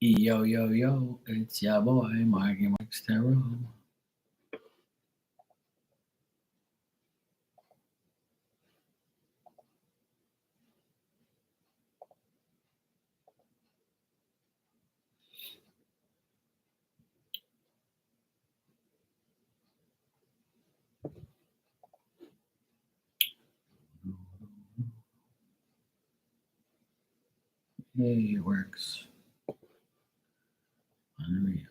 Yo, yo, yo, it's your boy, Marky Mark Stero. Hey, it works. Unreal.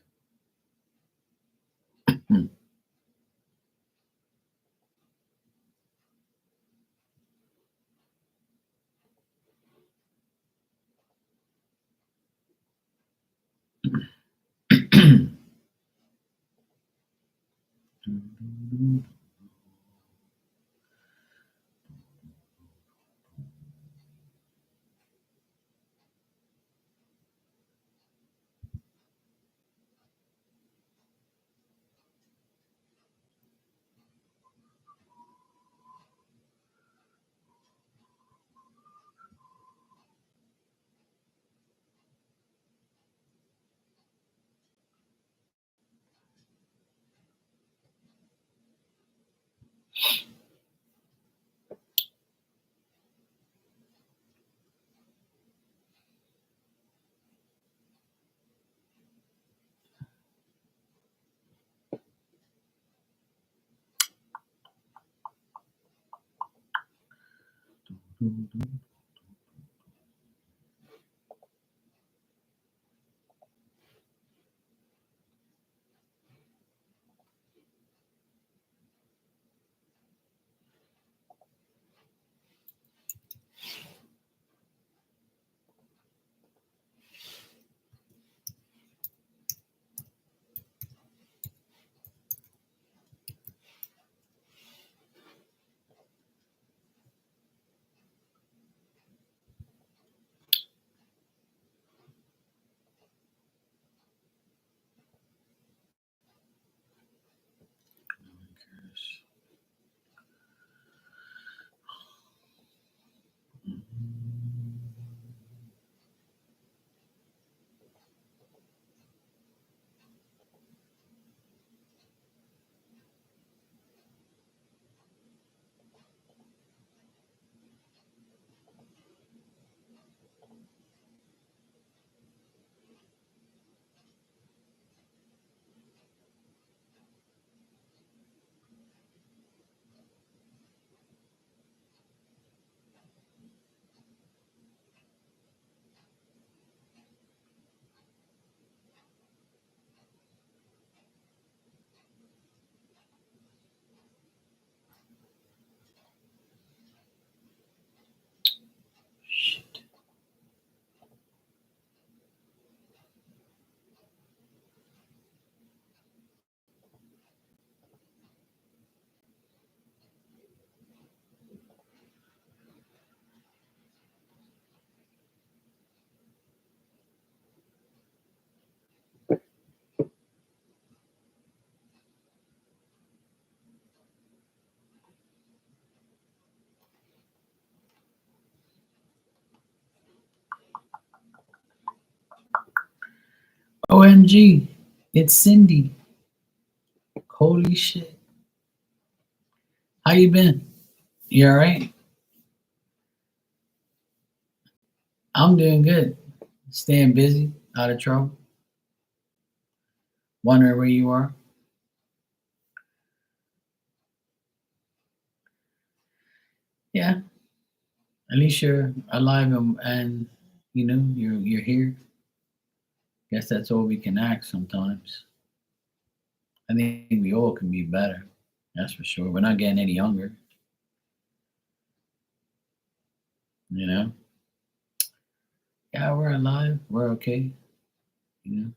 Shit. OMG, it's Cindy. Holy shit. How you been? You all right? I'm doing good. Staying busy, out of trouble. Wondering where you are. Yeah, at least you're alive and you're here. Guess that's all we can ask sometimes. I think we all can be better. That's for sure. We're not getting any younger, you know? Yeah, we're alive. We're okay, you know?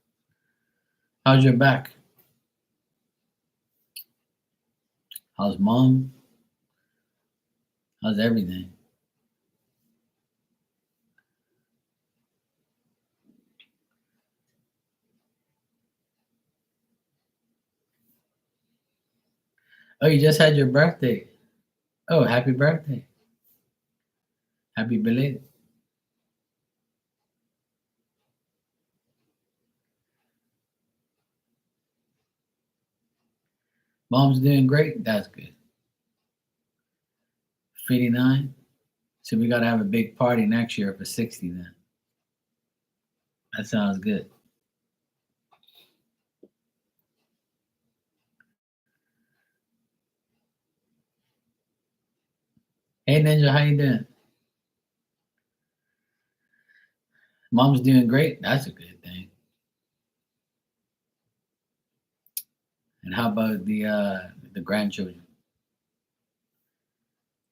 How's your back? How's mom? How's everything? Oh, you just had your birthday. Oh, happy birthday. Happy belated. Mom's doing great. That's good. 59. So we got to have a big party next year for 60 then. That sounds good. Hey Ninja, how you doing? Mom's doing great. That's a good thing. And how about the grandchildren?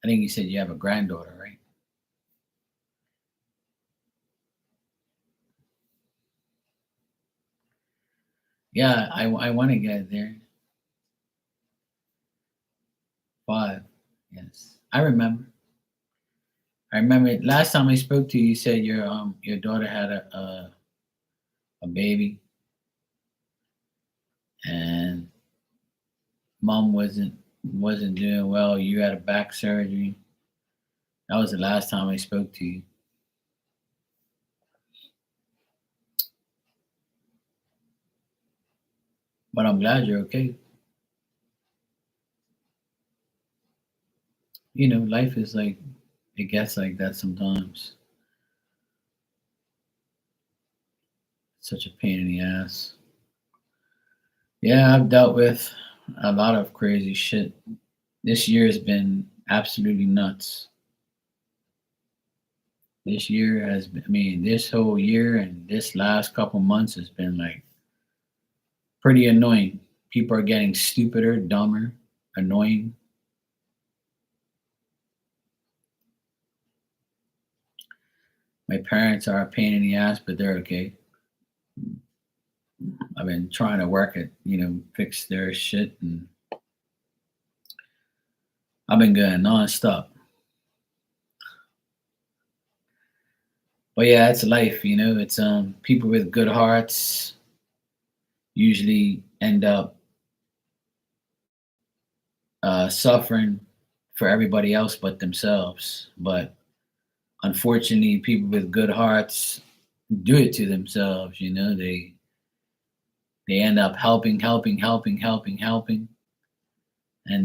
I think you said you have a granddaughter, right? Yeah, I want to get there. 5. Yes, I remember. I remember last time I spoke to you. You said your daughter had a baby, and mom wasn't doing well. You had a back surgery. That was the last time I spoke to you. But I'm glad you're okay. You know, life is like it gets like that sometimes. Such a pain in the ass. Yeah, I've dealt with a lot of crazy shit. This year has been absolutely nuts. This year has been, I mean, this whole year and this last couple months has been like pretty annoying. People are getting stupider, dumber, annoying. My parents are a pain in the ass, but they're okay. I've been trying to work at, fix their shit, and I've been going nonstop. But yeah, it's life, it's people with good hearts usually end up suffering for everybody else but themselves. But unfortunately, people with good hearts do it to themselves. They end up helping, and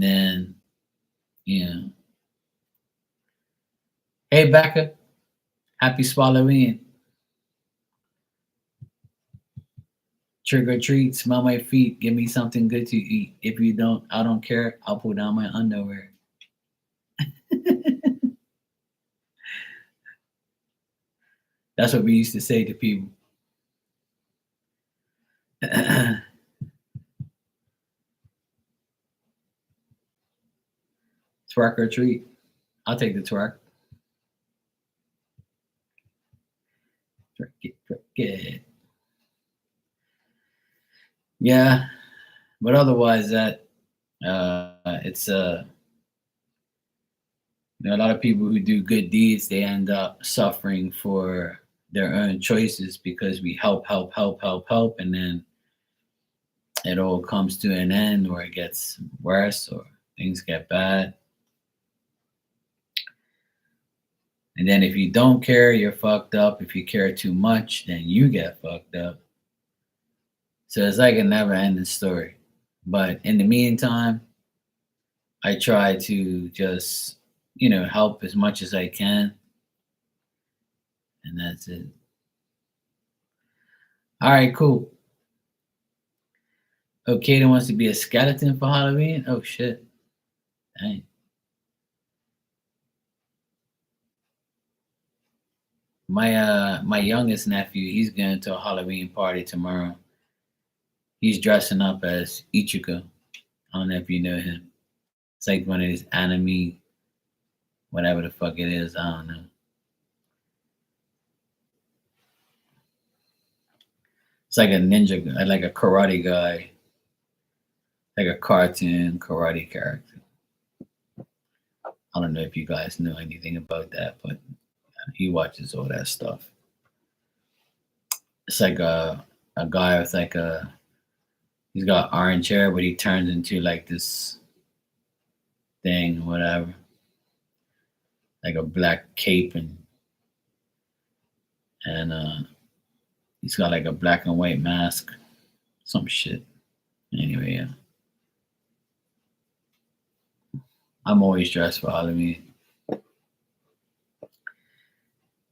then you know, hey Becca, happy Swalloween. Trick or treat, smell my feet, give me something good to eat. If you don't, I don't care. I'll pull down my underwear. That's what we used to say to people. Twerk or treat. I'll take the twerk. Twerk it, twerk it. Yeah, but otherwise, it's a lot of people who do good deeds, they end up suffering for their own choices because we help, and then it all comes to an end, or it gets worse, or things get bad. And then if you don't care, you're fucked up. If you care too much, then you get fucked up. So it's like a never ending story. But in the meantime, I try to just, help as much as I can. And that's it. All right, cool. Okay, that wants to be a skeleton for Halloween. Oh shit. Dang. My youngest nephew, he's going to a Halloween party tomorrow. He's dressing up as Ichigo. I don't know if you know him. It's like one of these anime, whatever the fuck it is. I don't know. It's like a ninja, like a karate guy, like a cartoon karate character. I don't know if you guys know anything about that, but he watches all that stuff. It's like a guy with like he's got orange hair, but he turns into like this thing, whatever, like a black cape, and he's got like a black and white mask, some shit. Anyway, yeah. I'm always dressed for Halloween.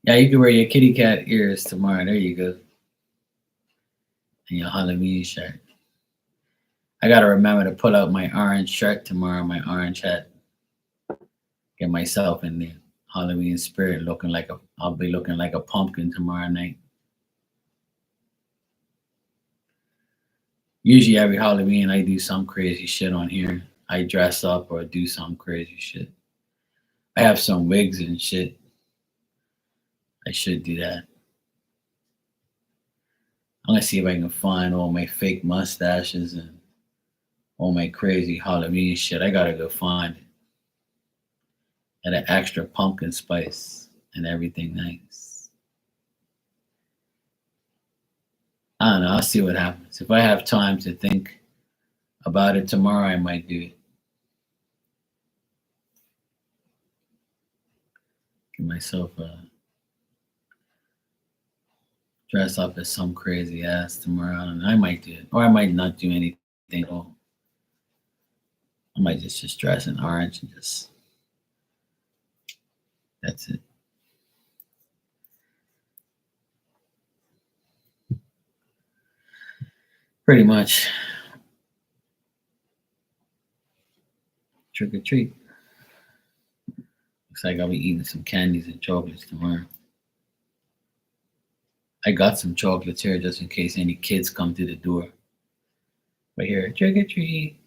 Yeah, you can wear your kitty cat ears tomorrow. There you go. And your Halloween shirt. I gotta remember to pull out my orange shirt tomorrow, my orange hat. Get myself in the Halloween spirit, looking like a. I'll be looking like a pumpkin tomorrow night. Usually every Halloween I do some crazy shit on here. I dress up or do some crazy shit. I have some wigs and shit. I should do that. I'm gonna see if I can find all my fake mustaches and all my crazy Halloween shit. I gotta go find it. And an extra pumpkin spice and everything nice. I don't know. I'll see what happens. If I have time to think about it tomorrow, I might do it. Give myself a dress up as some crazy ass tomorrow. And I might do it. Or I might not do anything at all. I might just dress in orange and just that's it. Pretty much. Trick or treat. Looks like I'll be eating some candies and chocolates tomorrow. I got some chocolates here just in case any kids come to the door. But here, trick or treat.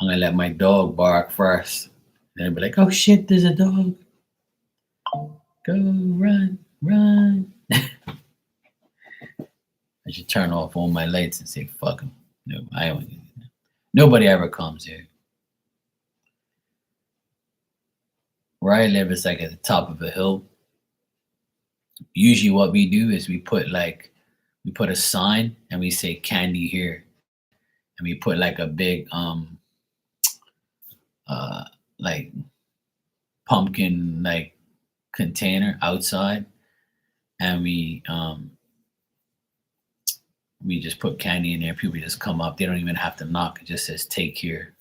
I'm gonna let my dog bark first. Then I'll be like, oh shit, there's a dog. Go run, run. I should turn off all my lights and say, fuck him. No, I don't do that. Nobody ever comes here. Where I live is like at the top of a hill. Usually what we do is we put a sign and we say candy here. And we put like a big uh like pumpkin like container outside and we just put candy in there. People just come up. They don't even have to knock. It just says take here.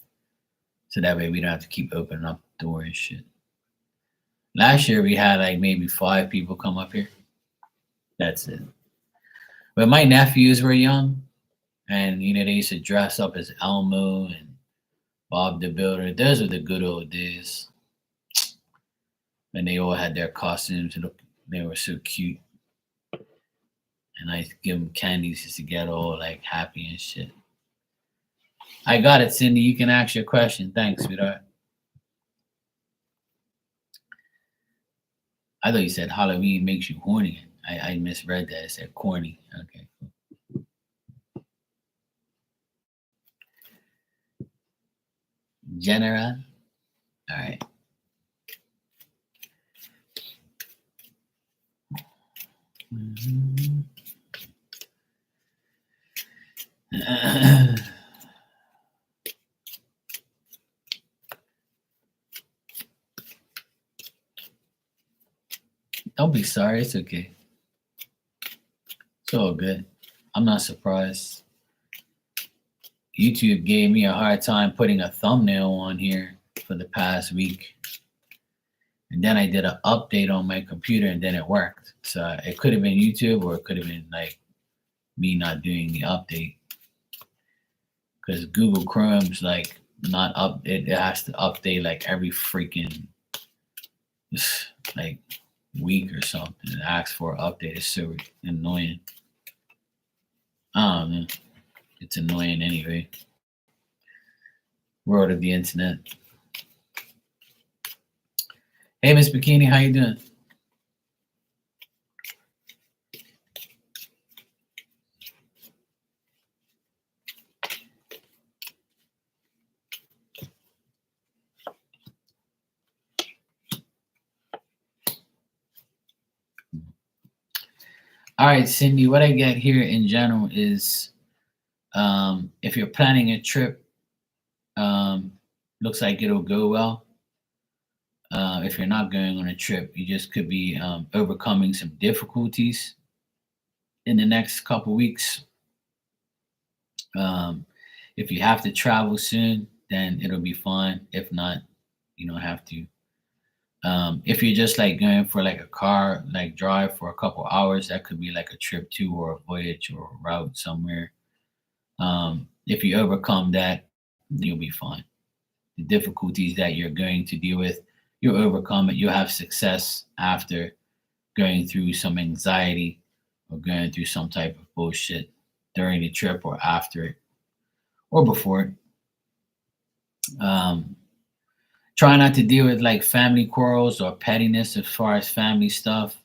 So that way we don't have to keep opening up the door and shit. Last year we had like maybe 5 people come up here. That's it. But my nephews were young and they used to dress up as Elmo and Bob the Builder. Those are the good old days. And they all had their costumes and they were so cute. And I give them candies just to get all like happy and shit. I got it, Cindy. You can ask your question. Thanks, sweetheart. I thought you said Halloween makes you horny. I misread that. It said corny. Okay. General. All right. Don't be sorry. It's okay. It's all good. I'm not surprised. YouTube gave me a hard time putting a thumbnail on here for the past week. And then I did an update on my computer and then it worked. So it could have been YouTube or it could have been like me not doing the update. Because Google Chrome's like not up, it has to update like every freaking like week or something. It asks for an update. It's so annoying. I don't know. It's annoying anyway. World of the internet. Hey, Miss Bikini, how you doing? All right, Cindy, what I get here in general is if you're planning a trip, looks like it'll go well. If you're not going on a trip, you just could be overcoming some difficulties in the next couple weeks. Um, if you have to travel soon, then it'll be fine. If not, you don't have to. If you're just like going for like a car like drive for a couple hours, that could be like a trip too, or a voyage or a route somewhere. If you overcome that, you'll be fine. The difficulties that you're going to deal with, you'll overcome it. You'll have success after going through some anxiety or going through some type of bullshit during the trip or after it or before it. Um, Try not to deal with like family quarrels or pettiness as far as family stuff.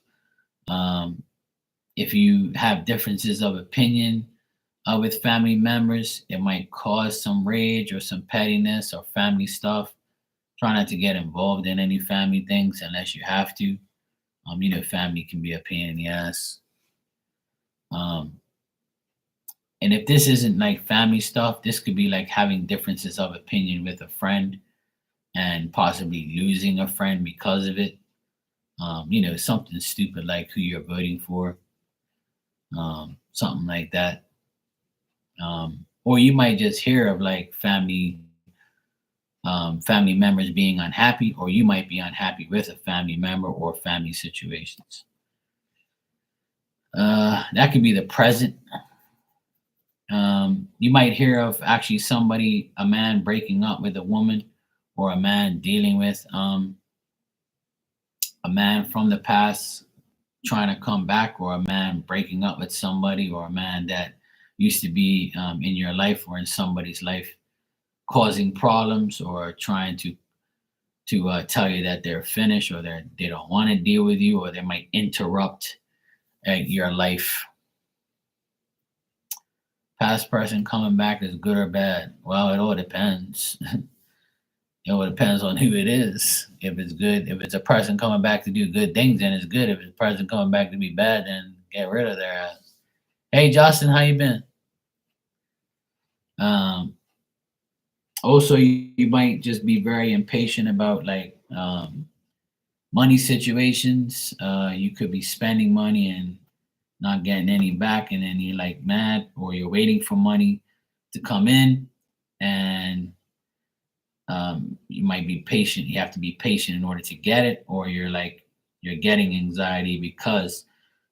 Um, if you have differences of opinion with family members, it might cause some rage or some pettiness or family stuff. Try not to get involved in any family things unless you have to. Family can be a pain in the ass. Um, and if this isn't like family stuff, this could be like having differences of opinion with a friend and possibly losing a friend because of it. Something stupid like who you're voting for, something like that. Or you might just hear of like family members being unhappy, or you might be unhappy with a family member or family situations. That could be the present. You might hear of actually somebody, a man breaking up with a woman, or a man dealing with a man from the past trying to come back, or a man breaking up with somebody, or a man that used to be in your life or in somebody's life, causing problems or trying to tell you that they're finished, or they don't want to deal with you, or they might interrupt your life. Past person coming back is good or bad? Well, it all depends. It all depends on who it is. If it's good, if it's a person coming back to do good things, then it's good. If it's a person coming back to be bad, then get rid of their ass. Hey, Justin, how you been? Um, Also, you might just be very impatient about like money situations. You could be spending money and not getting any back, and then you're like mad, or you're waiting for money to come in, and you might be patient. You have to be patient in order to get it, or you're getting anxiety because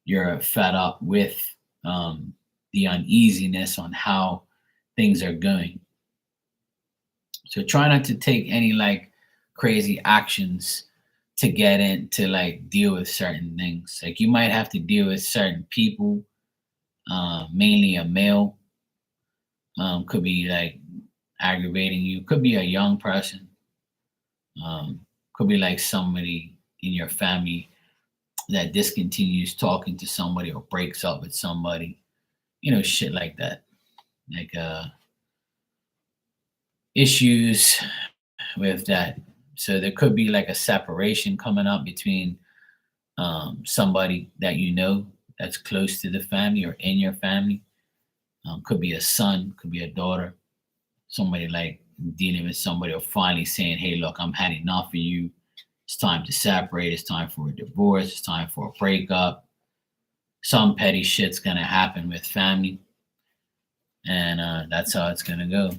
you're fed up with the uneasiness on how things are going. So try not to take any like crazy actions to get in to like deal with certain things. Like you might have to deal with certain people, mainly a male, could be like aggravating you. Could be a young person. Um, could be like somebody in your family that discontinues talking to somebody or breaks up with somebody. Shit like that. Like issues with that. So there could be like a separation coming up between somebody that you know that's close to the family or in your family. Could be a son, could be a daughter, somebody like dealing with somebody or finally saying, hey, look, I'm had enough of you. It's time to separate. It's time for a divorce. It's time for a breakup. Some petty shit's going to happen with family. And that's how it's going to go.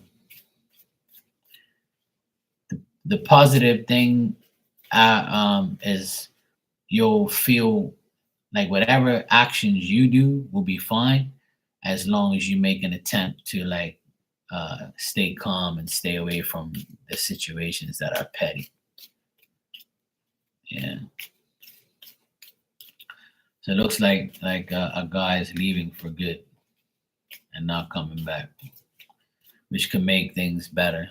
The positive thing is you'll feel like whatever actions you do will be fine as long as you make an attempt to like stay calm and stay away from the situations that are petty. Yeah. So it looks like a guy is leaving for good and not coming back, which can make things better.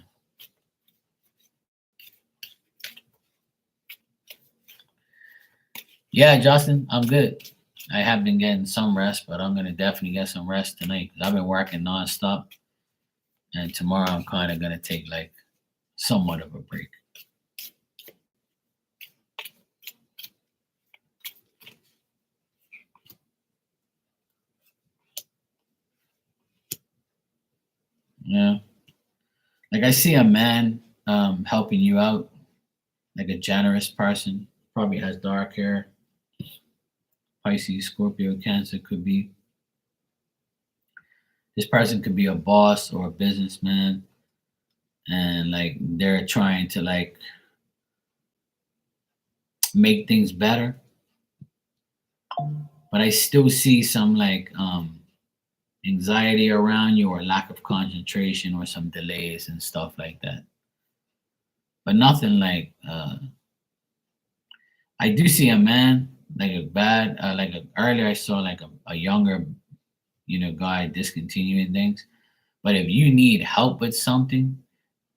Yeah, Justin, I'm good. I have been getting some rest, but I'm gonna definitely get some rest tonight because I've been working nonstop, and tomorrow I'm kind of gonna take like somewhat of a break. Yeah, like I see a man helping you out, like a generous person, probably has dark hair, Pisces, Scorpio, Cancer could be. This person could be a boss or a businessman, and like they're trying to like make things better, but I still see some like anxiety around you or lack of concentration or some delays and stuff like that. But nothing like I do see a man like a bad earlier I saw like a younger guy discontinuing things. But if you need help with something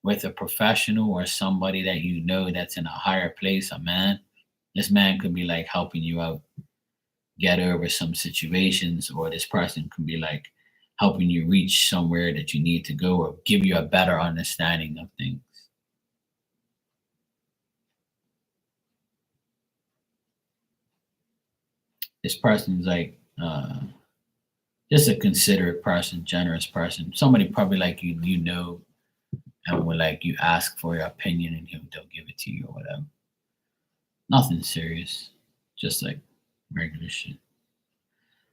with a professional or somebody that you know that's in a higher place, a man, this man could be like helping you out get over some situations, or this person could be like helping you reach somewhere that you need to go or give you a better understanding of things. This person's like just a considerate person, generous person, somebody probably like and when like you ask for your opinion and they'll give it to you or whatever. Nothing serious, just like regular shit.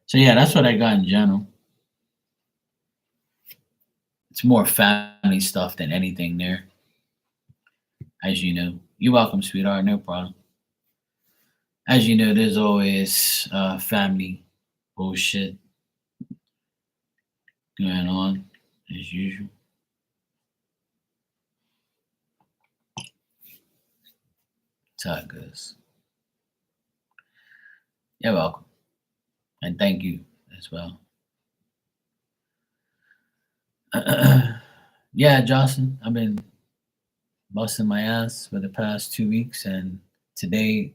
So yeah, that's what I got in general. It's more family stuff than anything there, as you know. You're welcome, sweetheart. No problem. As you know, there's always family bullshit going on as usual. That's how it goes. You're welcome, and thank you as well. Yeah, Johnson, I've been busting my ass for the past 2 weeks, and today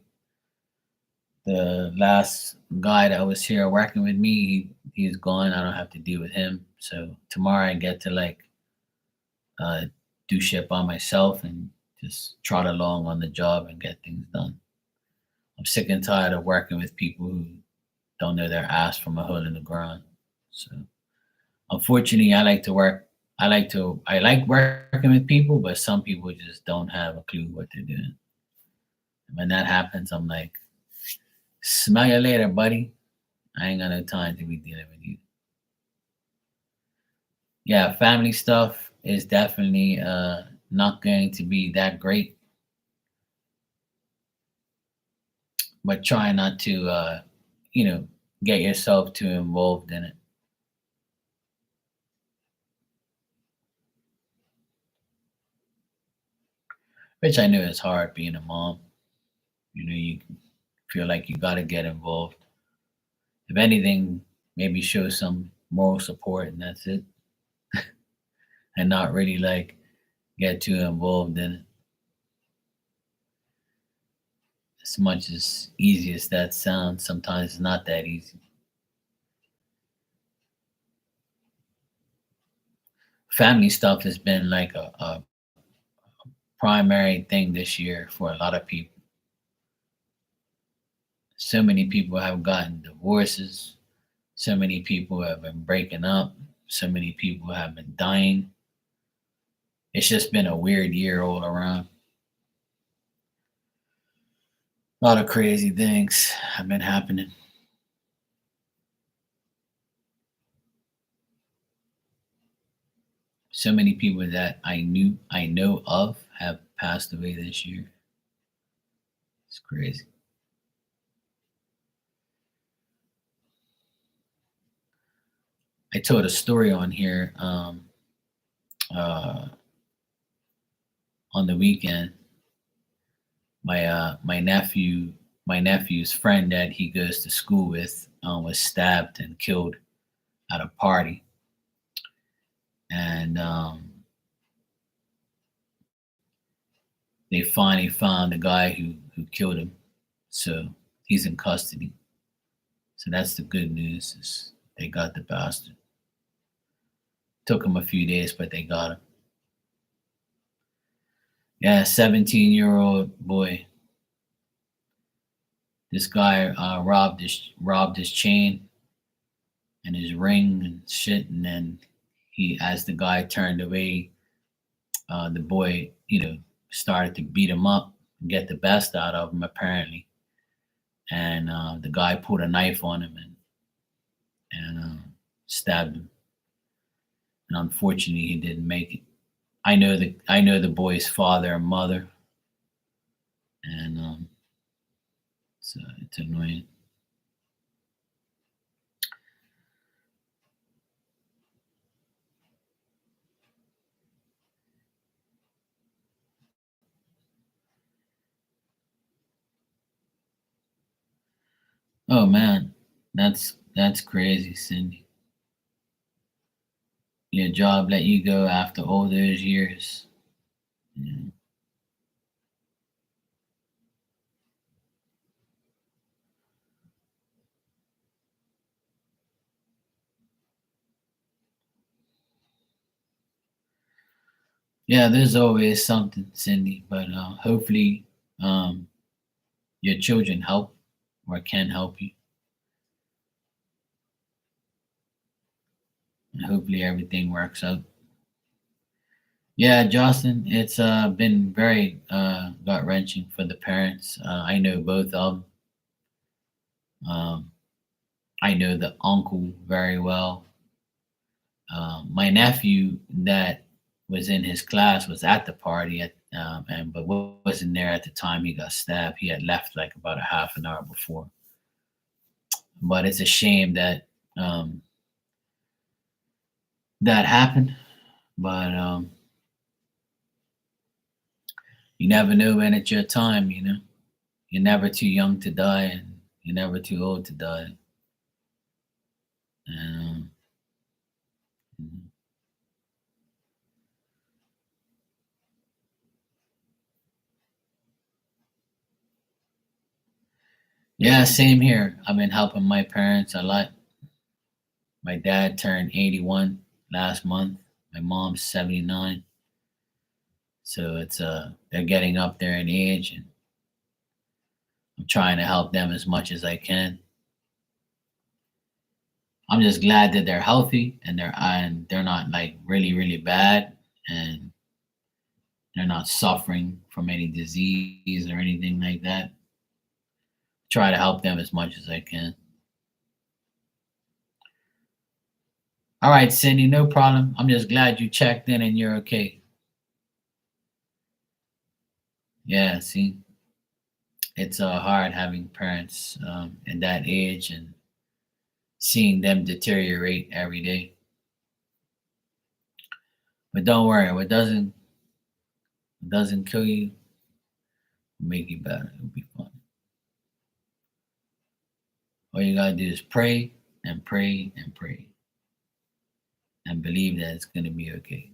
the last guy that was here working with me, he's gone. I don't have to deal with him. So tomorrow I get to like uh, do shit by myself and just trot along on the job and get things done. I'm sick and tired of working with people who don't know their ass from a hole in the ground. So unfortunately, I like working with people, but some people just don't have a clue what they're doing. And when that happens, I'm like, smell you later, buddy. I ain't got no time to be dealing with you. Yeah, family stuff is definitely not going to be that great, but try not to you know, get yourself too involved in it. Which I know is hard being a mom. You feel like you got to get involved. If anything, maybe show some moral support and that's it, and not really like get too involved in it. As much as easy as that sounds, sometimes it's not that easy. Family stuff has been like a primary thing this year for a lot of people. So many people have gotten divorces. So many people have been breaking up. So many people have been dying. It's just been a weird year all around. A lot of crazy things have been happening. So many people that I know of have passed away this year. It's crazy. I told a story on here uh, on the weekend. My nephew's friend that he goes to school with was stabbed and killed at a party, and they finally found the guy who killed him. So he's in custody. So that's the good news. Is they got the bastard. Took him a few days, but they got him. Yeah, 17-year-old boy. This guy robbed his chain and his ring and shit, and then as the guy turned away, the boy, started to beat him up and get the best out of him apparently, and the guy pulled a knife on him and stabbed him, and unfortunately he didn't make it. I know the boy's father and mother, and it's annoying. Oh man, that's crazy, Cindy. Your job let you go after all those years. Yeah, yeah, there's always something, Cindy. But hopefully, um, your children help or can help you, and hopefully everything works out. Yeah, Justin, it's been very gut wrenching for the parents. I know both of them. Um, I know the uncle very well. My nephew that was in his class was at the party and but wasn't there at the time he got stabbed. He had left like about a half an hour before. But it's a shame that um, that happened. But you never know when it's your time. You're never too young to die, and you're never too old to die. Um, yeah, same here. I've been helping my parents a lot. My dad turned 81 last month. My mom's 79. So it's they're getting up there in age, and I'm trying to help them as much as I can. I'm just glad that they're healthy and they're not like really really bad, and they're not suffering from any disease or anything like that. Try to help them as much as I can. All right, Cindy, no problem. I'm just glad you checked in and you're okay. Yeah, see, it's hard having parents in that age and seeing them deteriorate every day. But don't worry, what doesn't kill you will make you better. It'll be fun. All you gotta do is pray and pray and pray and believe that it's gonna be okay.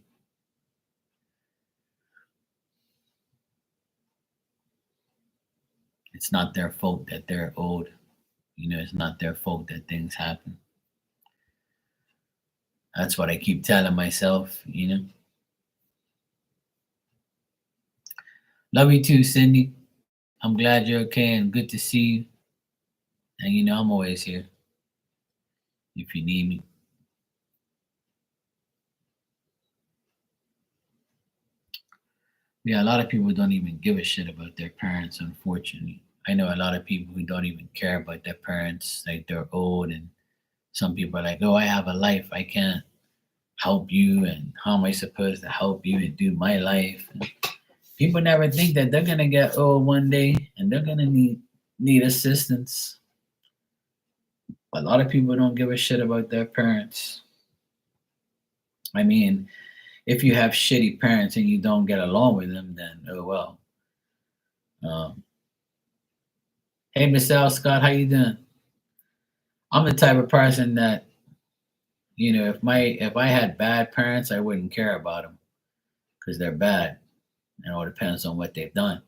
It's not their fault that they're old. It's not their fault that things happen. That's what I keep telling myself. Love you too, Cindy. I'm glad you're okay and good to see you. And I'm always here if you need me. Yeah, a lot of people don't even give a shit about their parents, unfortunately. I know a lot of people who don't even care about their parents, like they're old, and some people are like, oh, I have a life. I can't help you. And how am I supposed to help you and do my life? And people never think that they're going to get old one day and they're going to need assistance. A lot of people don't give a shit about their parents. I mean, if you have shitty parents and you don't get along with them, then oh well. Um, hey, Miss Al Scott, how you doing? I'm the type of person that if I had bad parents, I wouldn't care about them because they're bad. It depends on what they've done.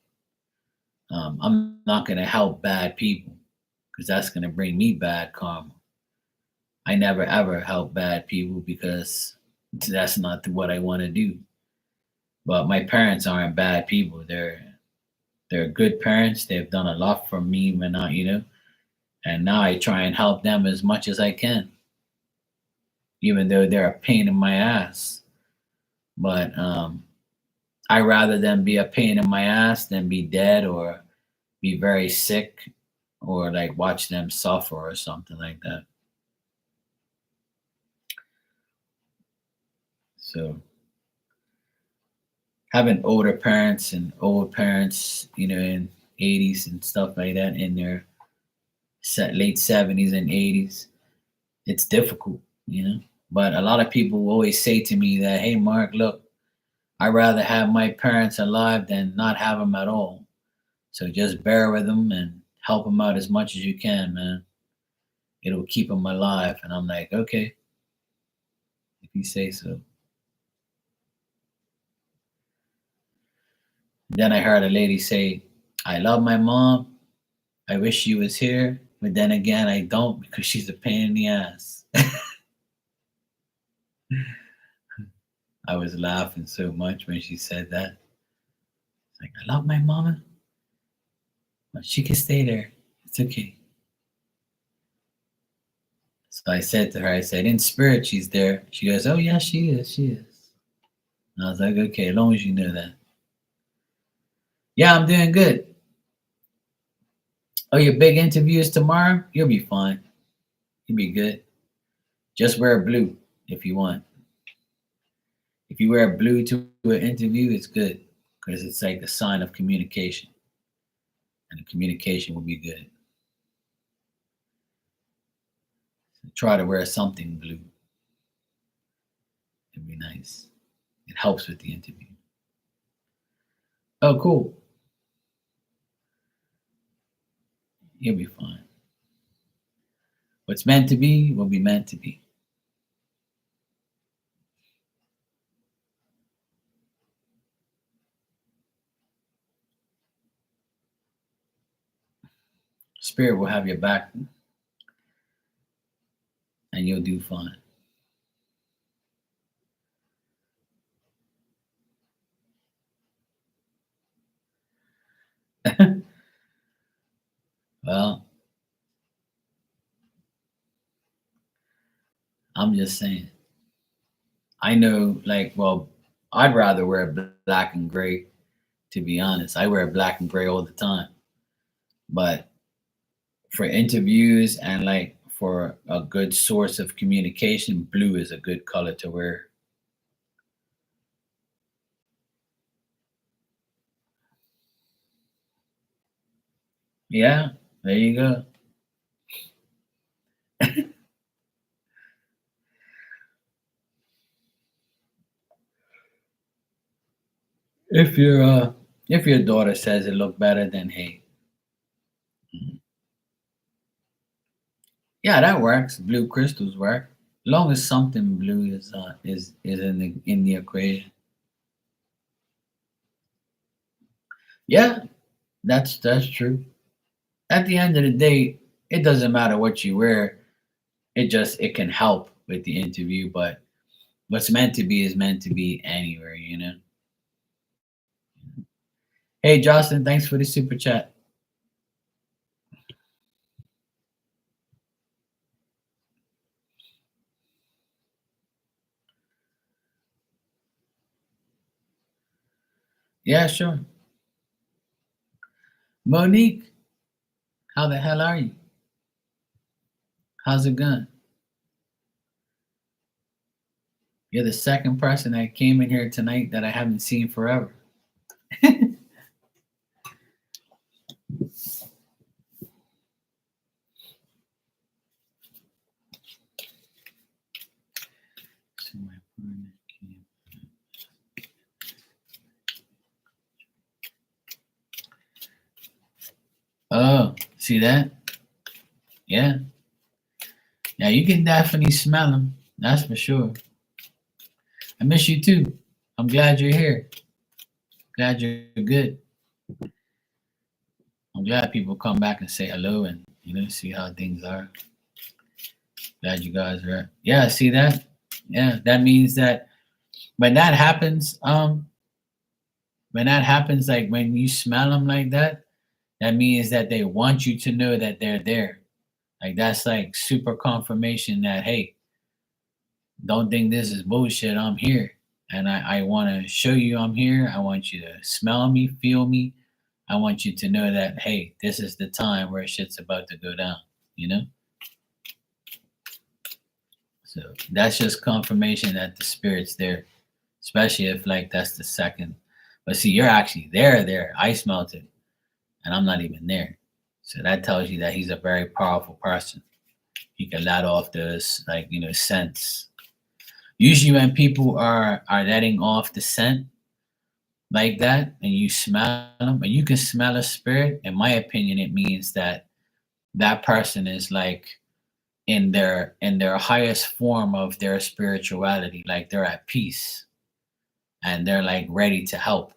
I'm not going to help bad people because that's going to bring me bad karma. I never ever help bad people because that's not what I want to do. But my parents aren't bad people. They're good parents. They've done a lot for me when and now I try and help them as much as I can, even though they're a pain in my ass. But I rather them be a pain in my ass than be dead or be very sick or like watch them suffer or something like that. So having older parents and old parents, in 80s and stuff like that, in their late 70s and 80s, it's difficult. But a lot of people always say to me that, hey, Mark, look, I'd rather have my parents alive than not have them at all. So just bear with them and help them out as much as you can, man. It'll keep them alive. And I'm like, okay, if you say so. Then I heard a lady say, I love my mom. I wish she was here. But then again, I don't because she's a pain in the ass. I was laughing so much when she said that. It's like, I love my mama, but she can stay there. It's okay. So I said to her, I said, in spirit, she's there. She goes, oh, yeah, she is. She is. And I was like, okay, as long as you know that. Yeah, I'm doing good. Oh, your big interview is tomorrow? You'll be fine. You'll be good. Just wear blue if you want. If you wear blue to an interview, it's good because it's like a sign of communication, and the communication will be good. So try to wear something blue. It'd be nice. It helps with the interview. Oh, cool. You'll be fine. What's meant to be will be meant to be. Spirit will have your back and you'll do fine. Well, I'm just saying. I know, like, well, I'd rather wear black and gray, to be honest. I wear black and gray all the time. But for interviews and like for a good source of communication, blue is a good color to wear. Yeah, there you go. If your daughter says it look better, then hey, mhm. Yeah, that works. Blue crystals work. Long as something blue is in the equation. Yeah, that's true. At the end of the day, it doesn't matter what you wear. It can help with the interview, but what's meant to be is meant to be anywhere. Hey, Jocelyn, thanks for the super chat. Yeah, sure. Monique, how the hell are you? How's it going? You're the second person that came in here tonight that I haven't seen forever. Oh, see that? Yeah. Yeah, you can definitely smell them. That's for sure. I miss you too. I'm glad you're here. Glad you're good. I'm glad people come back and say hello and see how things are. Glad you guys are. Yeah, see that? Yeah, that means that when that happens, like when you smell them like that means that they want you to know that they're there. Like that's like super confirmation that hey, don't think this is bullshit. I'm here. And I want to show you I'm here. I want you to smell me, feel me. I want you to know that, hey, this is the time where shit's about to go down, you know? So that's just confirmation that the spirit's there, especially if, like, that's the second. But see, you're actually there. I smelt it, and I'm not even there. So that tells you that he's a very powerful person. He can let off this, like, scents. Usually, when people are letting off the scent like that, and you smell them, and you can smell a spirit. In my opinion, it means that that person is like in their highest form of their spirituality, like they're at peace and they're like ready to help.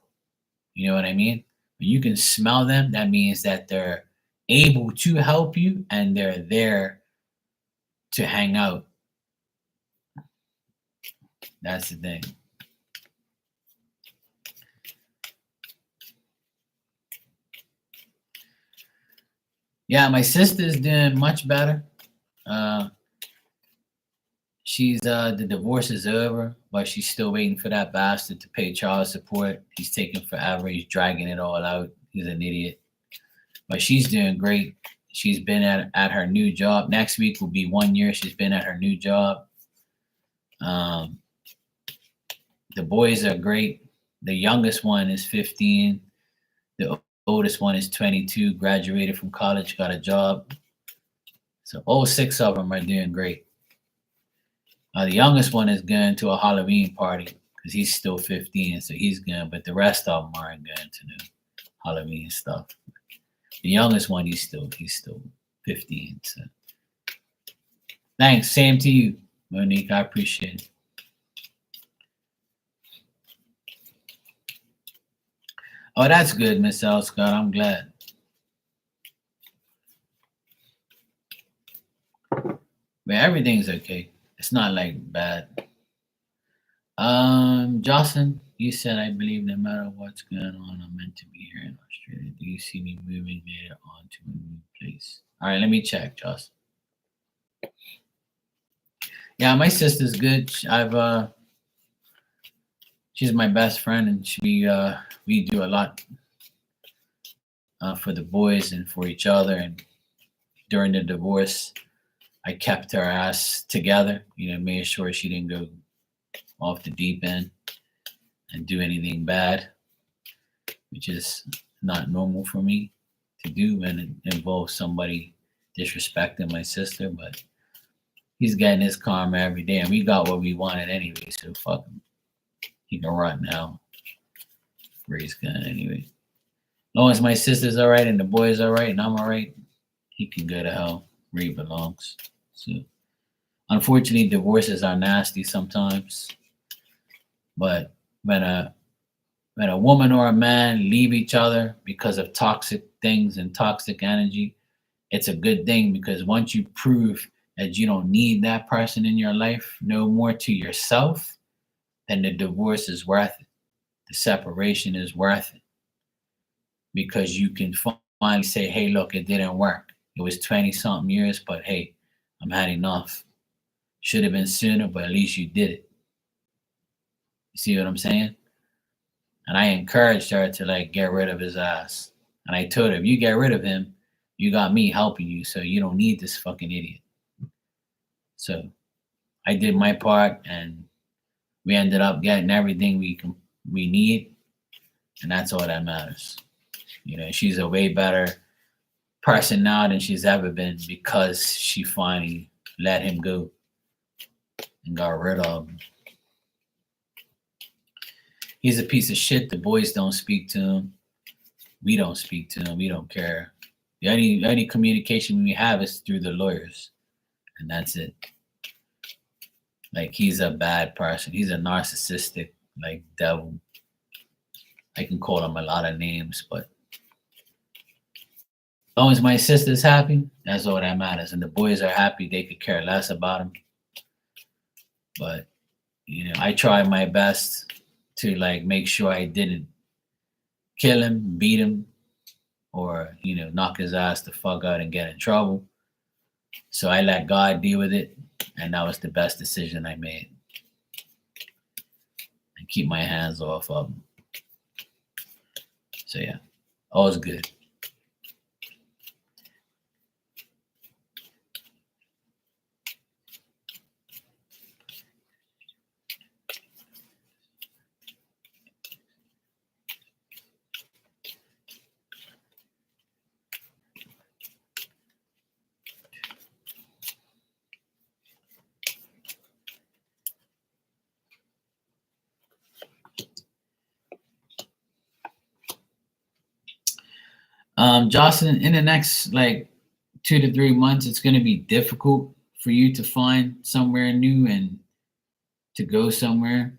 You know what I mean? When you can smell them, that means that they're able to help you and they're there to hang out. That's the thing. Yeah, my sister's doing much better. Uh she's the divorce is over, but she's still waiting for that bastard to pay child support. He's taking forever. He's dragging it all out. He's an idiot. But she's doing great. She's been at her new job. Next week will be 1 year she's been at her new job. Um, the boys are great. The youngest one is 15. The oldest one is 22. Graduated from college, got a job. So all six of them are doing great. The youngest one is going to a Halloween party because he's still 15, so he's going. But the rest of them aren't going to the Halloween stuff. The youngest one, he's still 15. So thanks. Same to you, Monique. I appreciate it. Oh, that's good, Miss L. Scott. I'm glad. But everything's okay. It's not like bad. Jocelyn, you said I believe no matter what's going on, I'm meant to be here in Australia. Do you see me moving later on to a new place? All right, let me check, Jocelyn. Yeah, my sister's good. She's my best friend, and we do a lot for the boys and for each other. And during the divorce, I kept her ass together. Made sure she didn't go off the deep end and do anything bad, which is not normal for me to do when it involves somebody disrespecting my sister. But he's getting his karma every day, and we got what we wanted anyway. So fuck him. He can rot now. Where he's going anyway. As long as my sister's all right and the boy's all right and I'm all right, he can go to hell where he belongs. So, unfortunately, divorces are nasty sometimes. But when a woman or a man leave each other because of toxic things and toxic energy, it's a good thing because once you prove that you don't need that person in your life no more to yourself, then the divorce is worth it. The separation is worth it because you can finally say, hey, look, it didn't work. It was 20 something years, but hey, I'm had enough. Should have been sooner, but at least you did it. You see what I'm saying? And I encouraged her to like get rid of his ass. And I told her, if you get rid of him, you got me helping you, so you don't need this fucking idiot. So I did my part, and we ended up getting everything we need, and that's all that matters. She's a way better person now than she's ever been because she finally let him go and got rid of him. He's a piece of shit. The boys don't speak to him. We don't speak to him. We don't care. The only communication we have is through the lawyers, and that's it. Like, he's a bad person. He's a narcissistic, like, devil. I can call him a lot of names, but as long as my sister's happy, that's all that matters. And the boys are happy, they could care less about him. But, I try my best to, like, make sure I didn't kill him, beat him, or, knock his ass the fuck out and get in trouble. So I let God deal with it, and that was the best decision I made. And keep my hands off of him. So yeah, all's good. Jocelyn, in the next like 2 to 3 months, it's going to be difficult for you to find somewhere new and to go somewhere.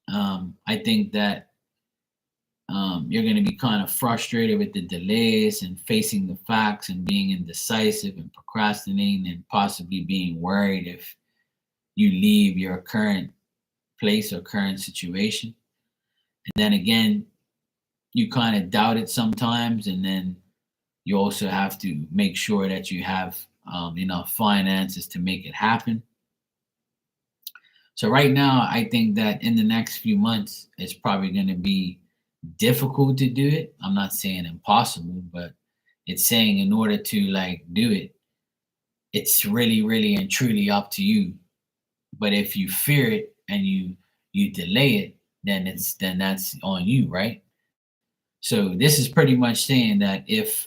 I think that you're going to be kind of frustrated with the delays and facing the facts and being indecisive and procrastinating and possibly being worried if you leave your current place or current situation. And then again, you kind of doubt it sometimes, and then you also have to make sure that you have enough finances to make it happen. So right now, I think that in the next few months, it's probably going to be difficult to do it. I'm not saying impossible, but it's saying in order to like do it, it's really, really and truly up to you. But if you fear it and you delay it, then that's on you, right? So this is pretty much saying that if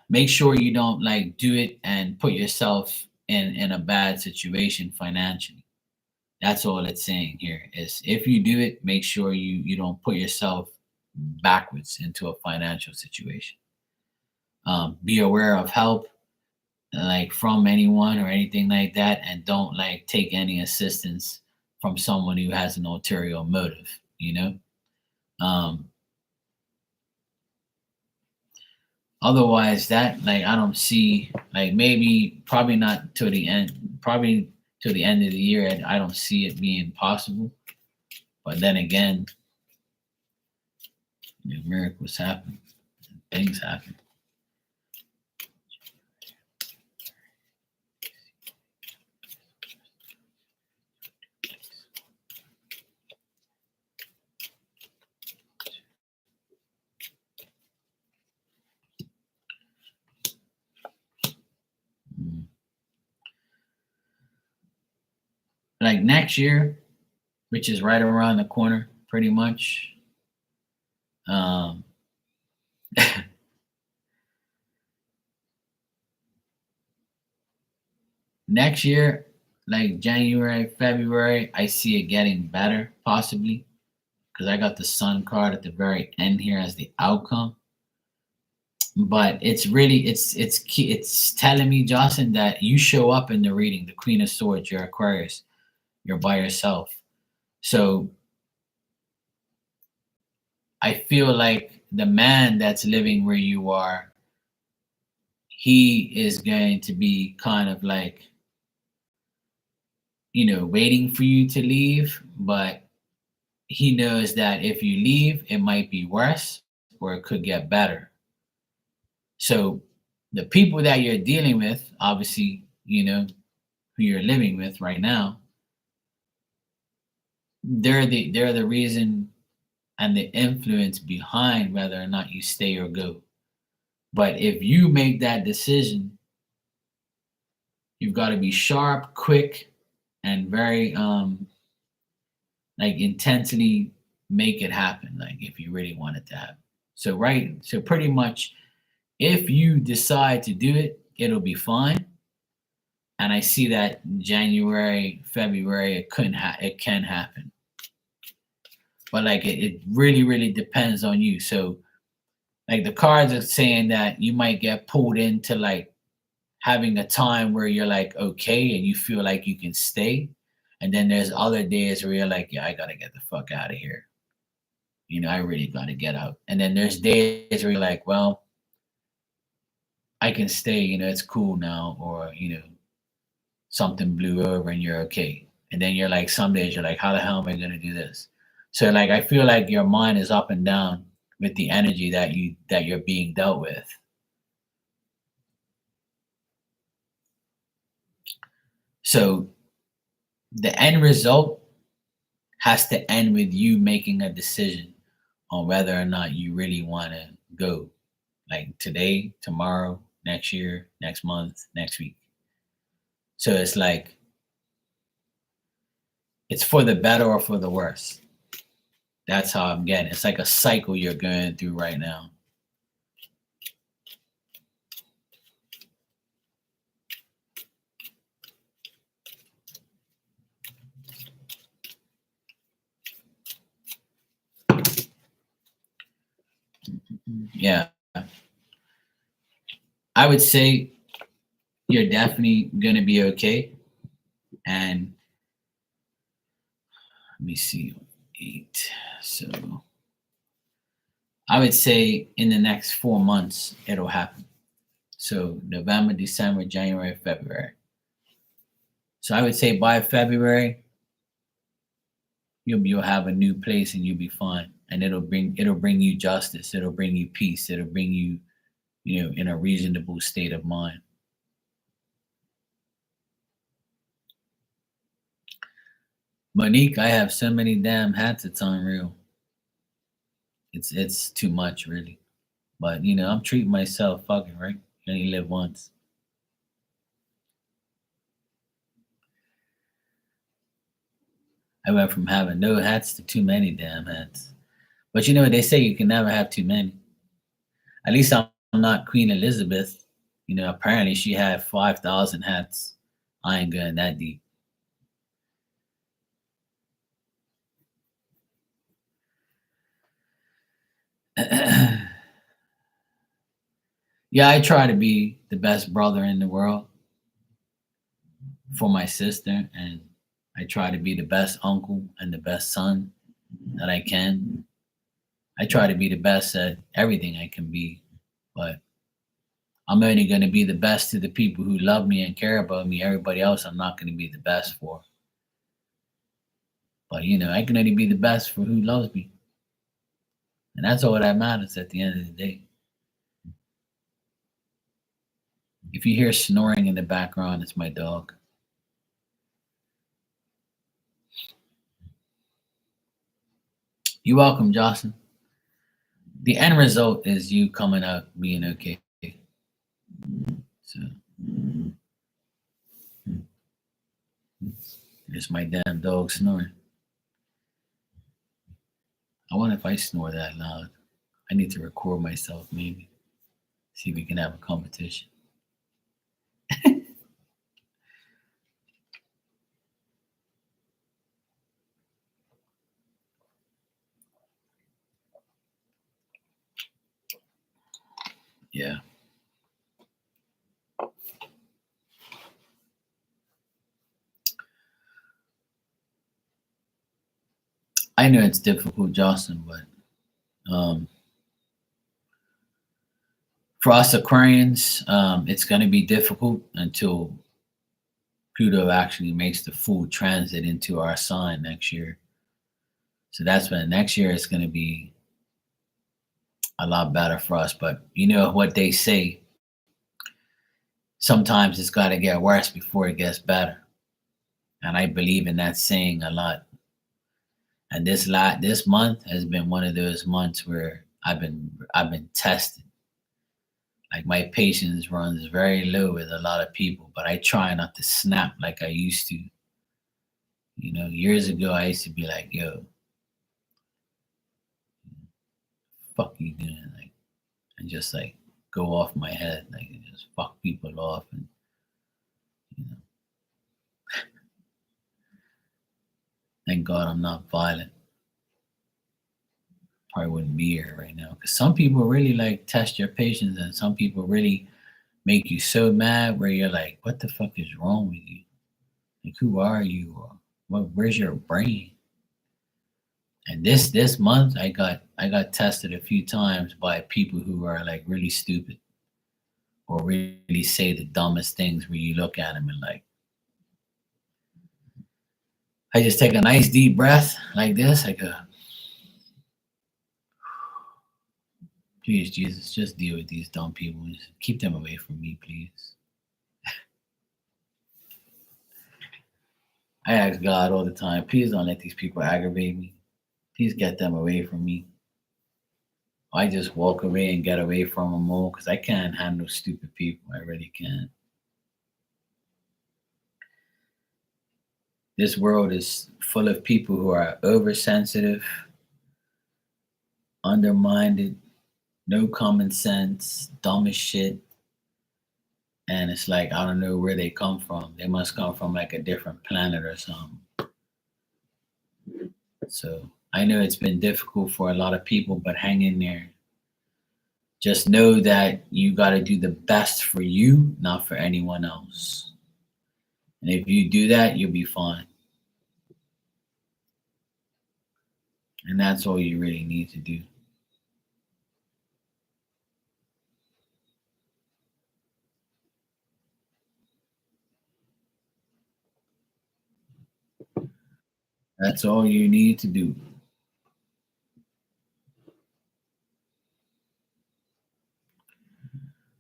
make sure you don't like do it and put yourself in a bad situation financially. That's all it's saying here is if you do it, make sure you don't put yourself backwards into a financial situation. Be aware of help like from anyone or anything like that, and don't like take any assistance from someone who has an ulterior motive, you know. um Otherwise, that like I don't see like maybe probably not to the end, probably to the end of the year. I don't see it being possible. But then again, miracles happen, things happen. Mm. Like next year, which is right around the corner, pretty much. Um, Next year, like January, February, I see it getting better, possibly, because I got the Sun card at the very end here as the outcome. But it's really it's telling me, Jocelyn, that you show up in the reading, the Queen of Swords, you're Aquarius, you're by yourself. So I feel like the man that's living where you are, he is going to be kind of like, waiting for you to leave, but he knows that if you leave, it might be worse or it could get better. So the people that you're dealing with, obviously, who you're living with right now, they're the reason and the influence behind whether or not you stay or go. But if you make that decision, you've got to be sharp, quick, and very like intensely make it happen. Like if you really want it to happen. So pretty much, if you decide to do it, it'll be fine. And I see that January, February, it can happen. But like it really, really depends on you. So like the cards are saying that you might get pulled into like having a time where you're like okay and you feel like you can stay. And then there's other days where you're like, yeah, I gotta get the fuck out of here. I really gotta get out. And then there's days where you're like, well, I can stay, it's cool now, or something blew over and you're okay. And then you're like, some days you're like, how the hell am I gonna do this? So like I feel like your mind is up and down with the energy that you're being dealt with. So the end result has to end with you making a decision on whether or not you really want to go, like today, tomorrow, next year, next month, next week. So it's like it's for the better or for the worse. That's how I'm getting. It's like a cycle you're going through right now. Yeah, I would say you're definitely gonna be okay. And let me see, 8. So I would say in the next 4 months it'll happen. So November, December, January, February. So I would say by February you'll have a new place and you'll be fine. And it'll bring you justice. It'll bring you peace. It'll bring you, in a reasonable state of mind. Monique, I have so many damn hats, it's unreal. It's too much, really. But I'm treating myself. Fucking right. You only live once. I went from having no hats to too many damn hats. But they say you can never have too many. At least I'm not Queen Elizabeth. Apparently she had 5,000 hats. I ain't going that deep. Yeah, I try to be the best brother in the world for my sister, and I try to be the best uncle and the best son that I can. I try to be the best at everything I can be, but I'm only going to be the best to the people who love me and care about me. Everybody else, I'm not going to be the best for. But I can only be the best for who loves me, and that's all that matters at the end of the day. If you hear snoring in the background, it's my dog. You're welcome, Jocelyn. The end result is you coming out being okay. So it's my damn dog snoring. I wonder if I snore that loud. I need to record myself, maybe. See if we can have a competition. Yeah. I know it's difficult, Jocelyn, but for us Aquarians, it's going to be difficult until Pluto actually makes the full transit into our sign next year. So that's when next year it's going to be a lot better for us. But you know what they say, sometimes it's got to get worse before it gets better. And I believe in that saying a lot. And this month has been one of those months where I've been tested. Like my patience runs very low with a lot of people, but I try not to snap like I used to. Years ago I used to be like, "Yo, fuck you doing?" Like, and just like go off my head, like and just fuck people off, and you know, thank God I'm not violent. Probably wouldn't be here right now because some people really like test your patience, and some people really make you so mad where you're like, "What the fuck is wrong with you? Like, who are you? Or where's your brain?" And this month, I got tested a few times by people who are like really stupid or really say the dumbest things where you look at them and like, I just take a nice deep breath like this. I go, please, Jesus, just deal with these dumb people. Just keep them away from me, please. I ask God all the time, please don't let these people aggravate me. Please get them away from me. I just walk away and get away from them all because I can't handle stupid people. I really can't. This world is full of people who are oversensitive, undermined, no common sense, dumb as shit. And it's like, I don't know where they come from. They must come from like a different planet or something. So I know it's been difficult for a lot of people, but hang in there. Just know that you got to do the best for you, not for anyone else. And if you do that, you'll be fine. And that's all you really need to do. That's all you need to do.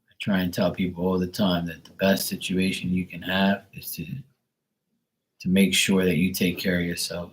I try and tell people all the time that the best situation you can have is to make sure that you take care of yourself.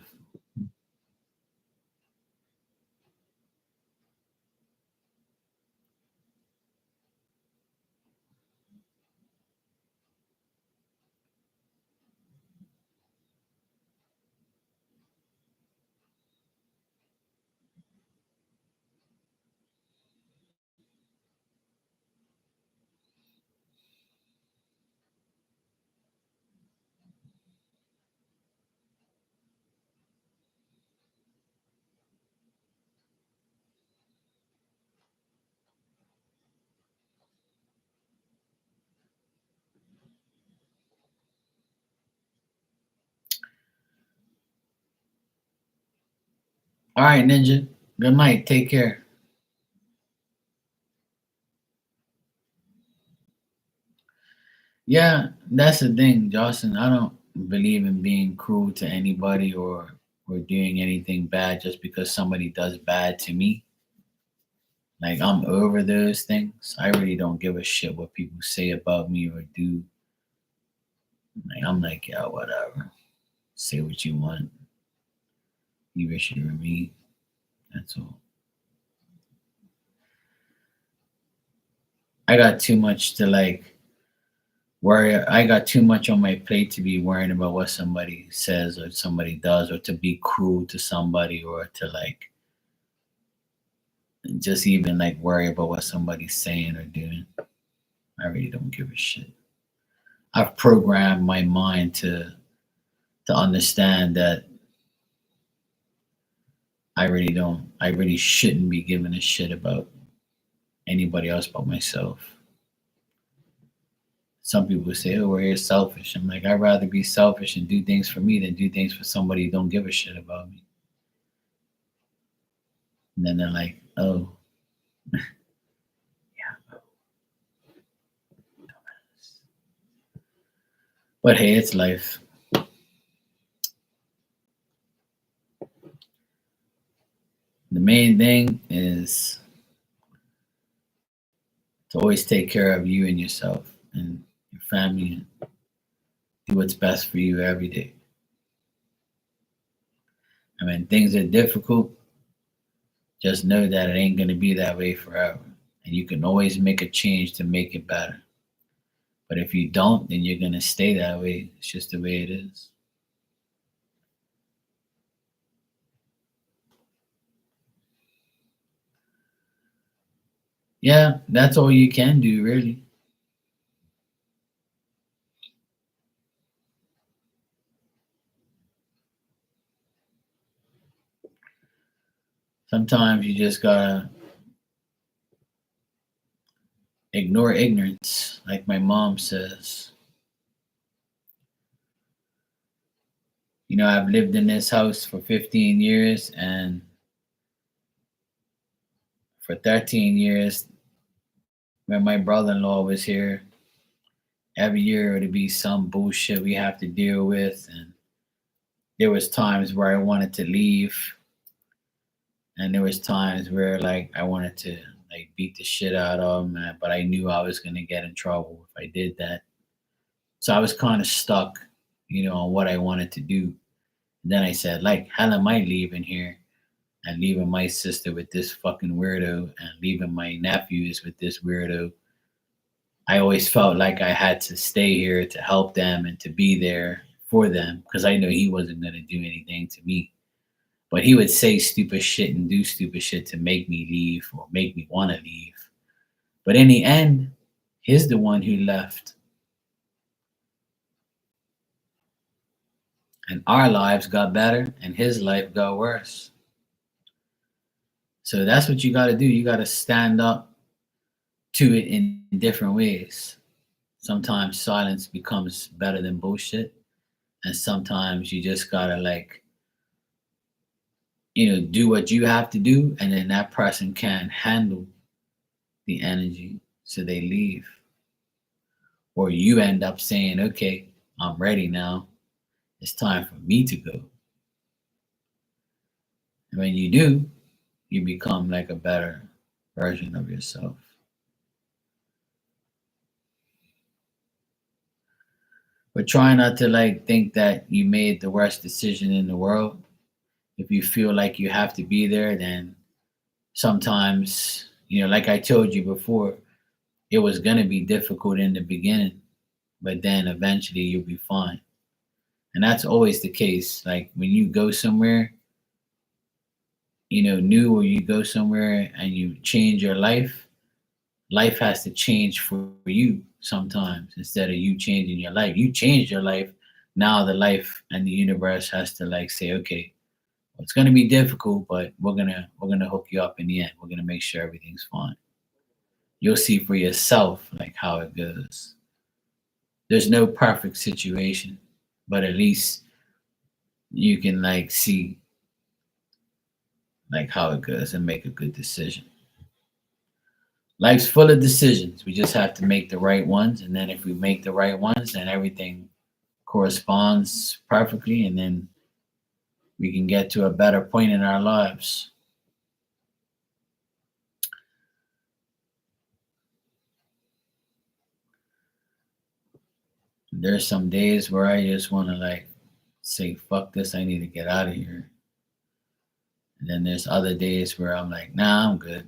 All right, Ninja. Good night. Take care. Yeah, that's the thing, Justin. I don't believe in being cruel to anybody or doing anything bad just because somebody does bad to me. Like I'm over those things. I really don't give a shit what people say about me or do. Like I'm like, yeah, whatever. Say what you want. You wish you were me. That's all. I got too much to like worry. I got too much on my plate to be worrying about what somebody says or somebody does or to be cruel to somebody or to like just even like worry about what somebody's saying or doing. I really don't give a shit. I've programmed my mind to understand that I really shouldn't be giving a shit about anybody else but myself. Some people say, oh, well, you're selfish. I'm like, I'd rather be selfish and do things for me than do things for somebody who don't give a shit about me. And then they're like, oh, yeah. But hey, it's life. The main thing is to always take care of you and yourself and your family and do what's best for you every day. I mean, things are difficult. Just know that it ain't going to be that way forever. And you can always make a change to make it better. But if you don't, then you're going to stay that way. It's just the way it is. Yeah, that's all you can do, really. Sometimes you just got to ignore ignorance, like my mom says. You know, I've lived in this house for 15 years, and for 13 years, when my brother in law was here, every year it'd be some bullshit we have to deal with. And there was times where I wanted to leave, and there was times where like I wanted to like beat the shit out of him, but I knew I was gonna get in trouble if I did that. So I was kind of stuck, on what I wanted to do. And then I said, like, hell am I leaving here and leaving my sister with this fucking weirdo and leaving my nephews with this weirdo? I always felt like I had to stay here to help them and to be there for them because I know he wasn't gonna do anything to me. But he would say stupid shit and do stupid shit to make me leave or make me want to leave. But in the end, he's the one who left. And our lives got better and his life got worse. So that's what you got to do. You got to stand up to it in different ways. Sometimes silence becomes better than bullshit, and sometimes you just gotta like, do what you have to do, and then that person can't handle the energy, so they leave. Or you end up saying, okay, I'm ready now. It's time for me to go. And when you do, you become like a better version of yourself. But try not to like think that you made the worst decision in the world. If you feel like you have to be there, then sometimes, like I told you before, it was going to be difficult in the beginning, but then eventually you'll be fine. And that's always the case. Like when you go somewhere, new, or you go somewhere and you change your life, life has to change for you sometimes instead of you changing your life. You changed your life. Now the life and the universe has to like say, okay, well, it's gonna be difficult, but we're gonna hook you up in the end. We're gonna make sure everything's fine. You'll see for yourself like how it goes. There's no perfect situation, but at least you can like see like how it goes and make a good decision. Life's full of decisions. We just have to make the right ones, and then if we make the right ones, then everything corresponds perfectly, and then we can get to a better point in our lives. There's some days where I just want to like say, fuck this, I need to get out of here. And then there's other days where I'm like, nah, I'm good.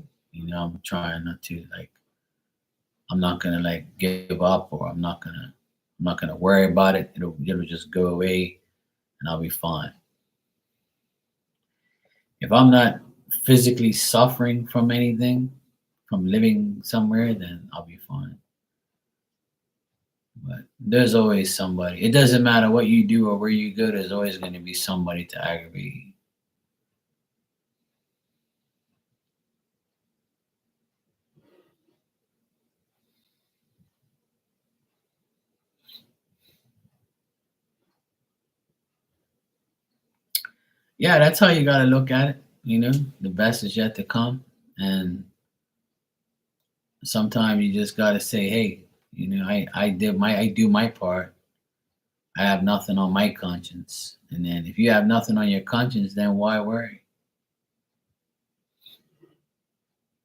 I'm trying not to like, I'm not gonna like give up, or I'm not gonna worry about it. It'll just go away and I'll be fine. If I'm not physically suffering from anything, from living somewhere, then I'll be fine. But there's always somebody. It doesn't matter what you do or where you go, there's always going to be somebody to aggravate you. Yeah, that's how you got to look at it. The best is yet to come. And sometimes you just got to say, hey, I do my part. I have nothing on my conscience. And then if you have nothing on your conscience, then why worry?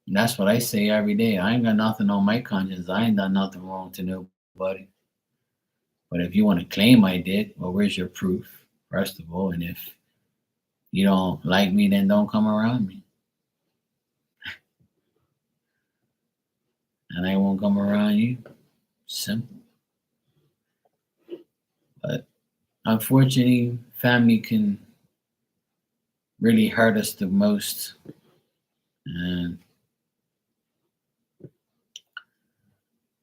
And that's what I say every day. I ain't got nothing on my conscience. I ain't done nothing wrong to nobody. But if you want to claim I did, well, where's your proof, first of all? And if you don't like me, then don't come around me. And I won't come around you. Simple. But unfortunately, family can really hurt us the most. And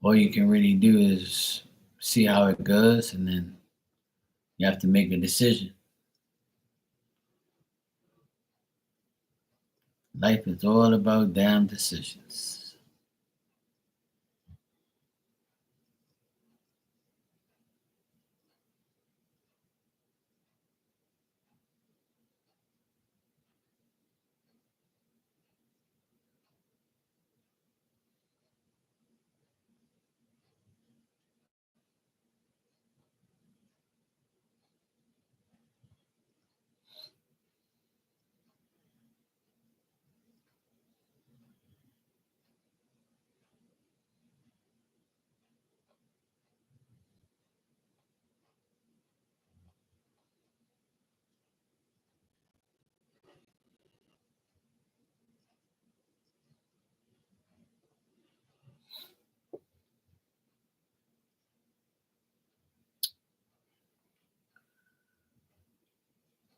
all you can really do is see how it goes, and then you have to make a decision. Life is all about damn decisions.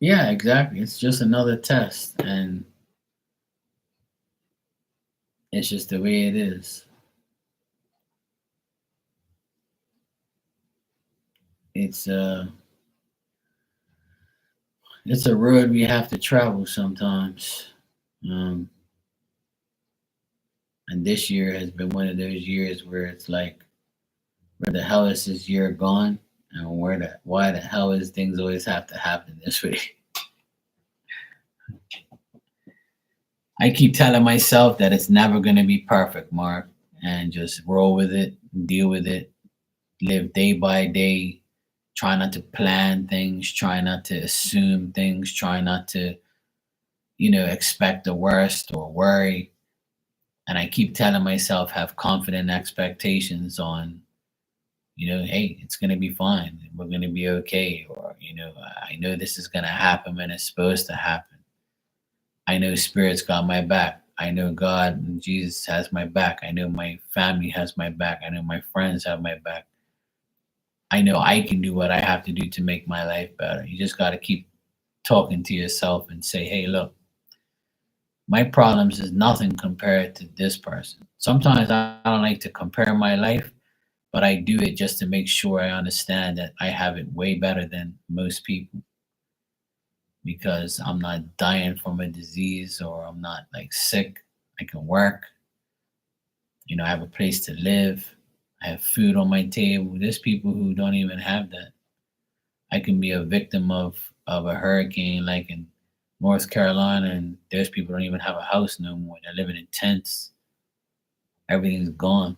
Yeah, exactly. It's just another test, and it's just the way it is. It's it's a road we have to travel sometimes. Um, And this year has been one of those years where it's like, where the hell is this year gone? And why the hell is things always have to happen this way? I keep telling myself that it's never going to be perfect, Mark, and just roll with it, deal with it, live day by day, try not to plan things, try not to assume things, try not to, expect the worst or worry. And I keep telling myself, have confident expectations on, hey, it's going to be fine. We're going to be okay. Or, I know this is going to happen when it's supposed to happen. I know Spirit's got my back. I know God and Jesus has my back. I know my family has my back. I know my friends have my back. I know I can do what I have to do to make my life better. You just got to keep talking to yourself and say, hey, look, my problems is nothing compared to this person. Sometimes I don't like to compare my life, but I do it just to make sure I understand that I have it way better than most people, because I'm not dying from a disease or I'm not like sick. I can work, I have a place to live. I have food on my table. There's people who don't even have that. I can be a victim of a hurricane like in North Carolina, and there's people who don't even have a house no more. They're living in tents. Everything's gone.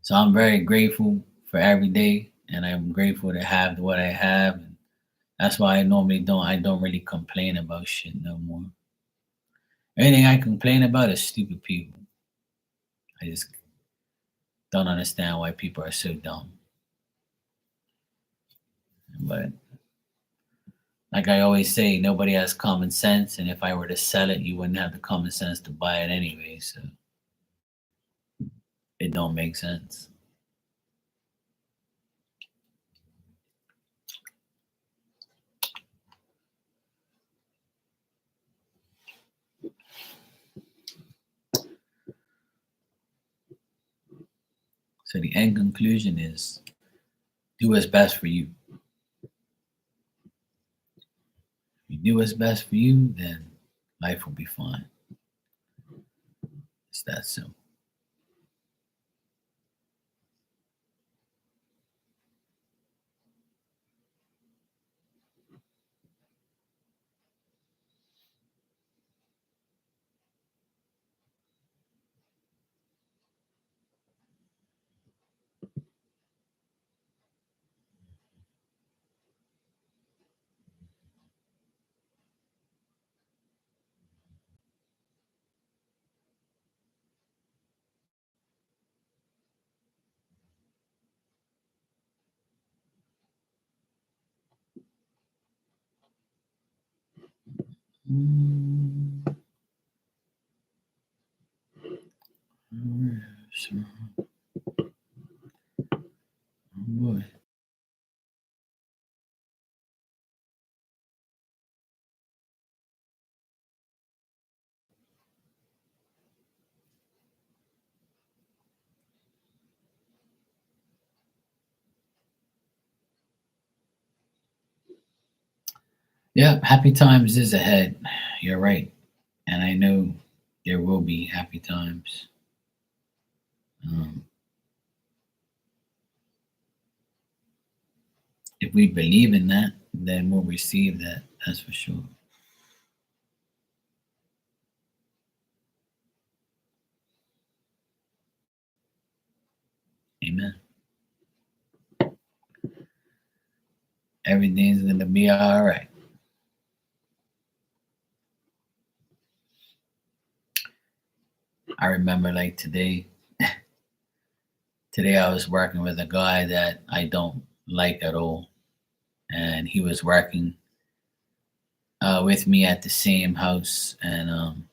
So I'm very grateful for every day, and I'm grateful to have what I have. And that's why I don't really complain about shit no more. Anything I complain about is stupid people. I just don't understand why people are so dumb. But like I always say, nobody has common sense, and if I were to sell it, you wouldn't have the common sense to buy it anyway. So it don't make sense. So the end conclusion is do what's best for you. If you do what's best for you, then life will be fine. It's that simple. Mm, so, oh boy. Yeah, happy times is ahead. You're right. And I know there will be happy times. Um, if we believe in that, then we'll receive that. That's for sure. Amen. Everything's going to be all right. I remember like today I was working with a guy that I don't like at all. And he was working with me at the same house. And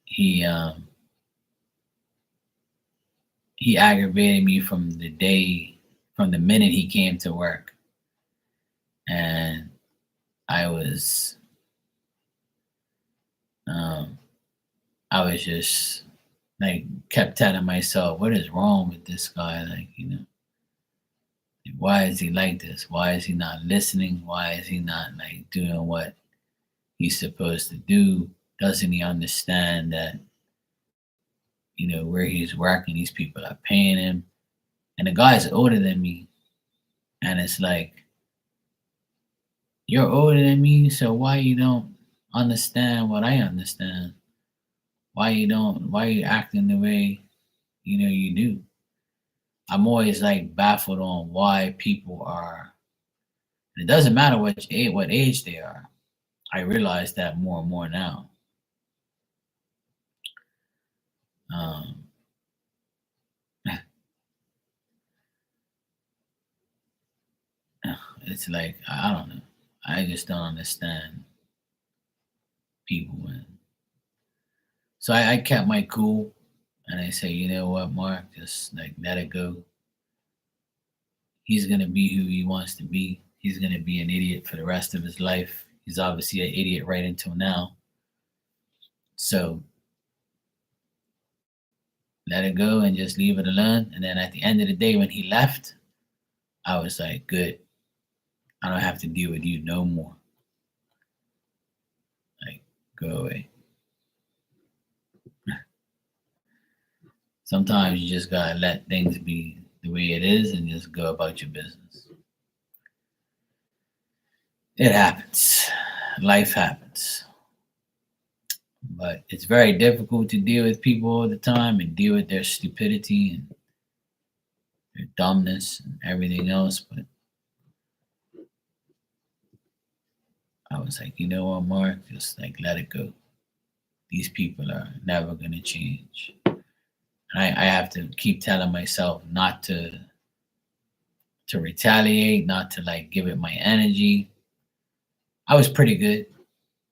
he, um, he aggravated me from the minute he came to work. And I was, um, I was just like kept telling myself, what is wrong with this guy? Like, why is he like this? Why is he not listening? Why is he not like doing what he's supposed to do? Doesn't he understand that, where he's working, these people are paying him? And the guy's older than me. And it's like, you're older than me, so why you don't understand what I understand? Why you acting the way, you do? I'm always like baffled on why people are, it doesn't matter what age they are. I realize that more and more now. Um, it's like, I don't know. I just don't understand people. And so I kept my cool, and I say, you know what, Mark, just like let it go. He's gonna be who he wants to be. He's gonna be an idiot for the rest of his life. He's obviously an idiot right until now. So let it go and just leave it alone. And then at the end of the day, when he left, I was like, good. I don't have to deal with you no more. Like, go away. Sometimes you just gotta let things be the way it is and just go about your business. It happens. Life happens. But it's very difficult to deal with people all the time and deal with their stupidity and their dumbness and everything else. But I was like, you know what, Mark? Just like let it go. These people are never gonna change. And I have to keep telling myself not to retaliate, not to like give it my energy. I was pretty good.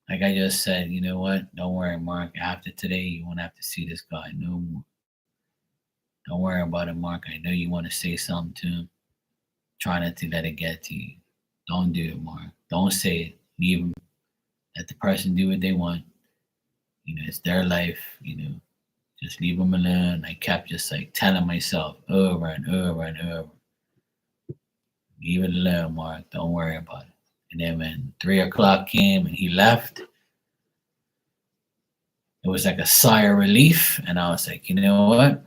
Like I just said, you know what? Don't worry, Mark. After today, you won't have to see this guy no more. Don't worry about it, Mark. I know you want to say something to him. Try not to let it get to you. Don't do it, Mark. Don't say it. Leave them. Let the person do what they want. It's their life. Just leave them alone. I kept just like telling myself over and over and over, leave it alone, Mark. Don't worry about it. And then when 3 o'clock came and he left, it was like a sigh of relief. And I was like, you know what?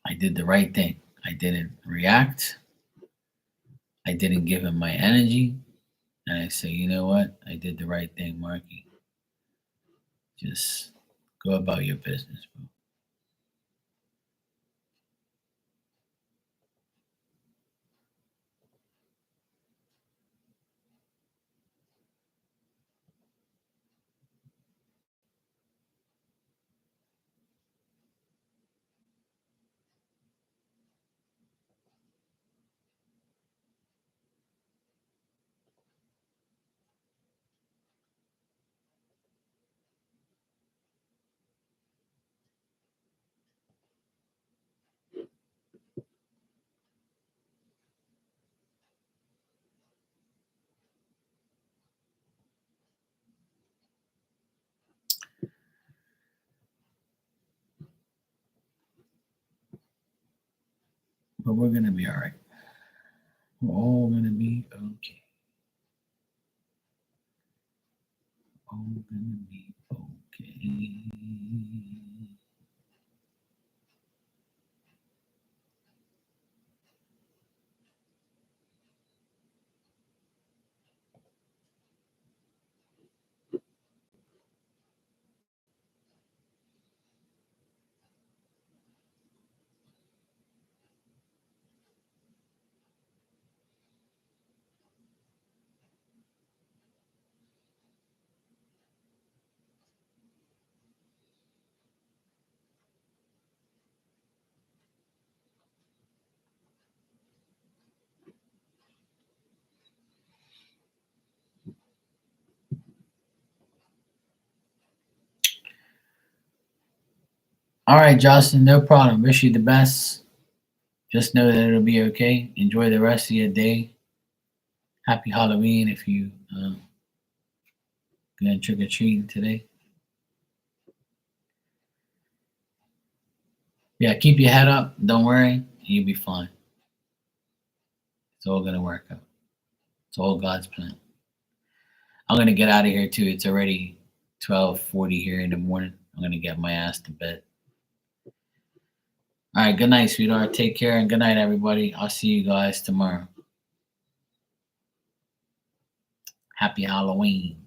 I did the right thing. I didn't react. I didn't give him my energy. And I say, you know what? I did the right thing, Marky. Just go about your business, bro. But we're gonna be all right. We're all gonna be okay. All gonna be okay. All right, Justin, no problem. Wish you the best. Just know that it'll be okay. Enjoy the rest of your day. Happy Halloween if you going trick or treating today. Yeah, keep your head up. Don't worry. You'll be fine. It's all gonna work out. It's all God's plan. I'm gonna get out of here too. It's already 12:40 here in the morning. I'm gonna get my ass to bed. All right, good night, sweetheart. Take care and good night, everybody. I'll see you guys tomorrow. Happy Halloween.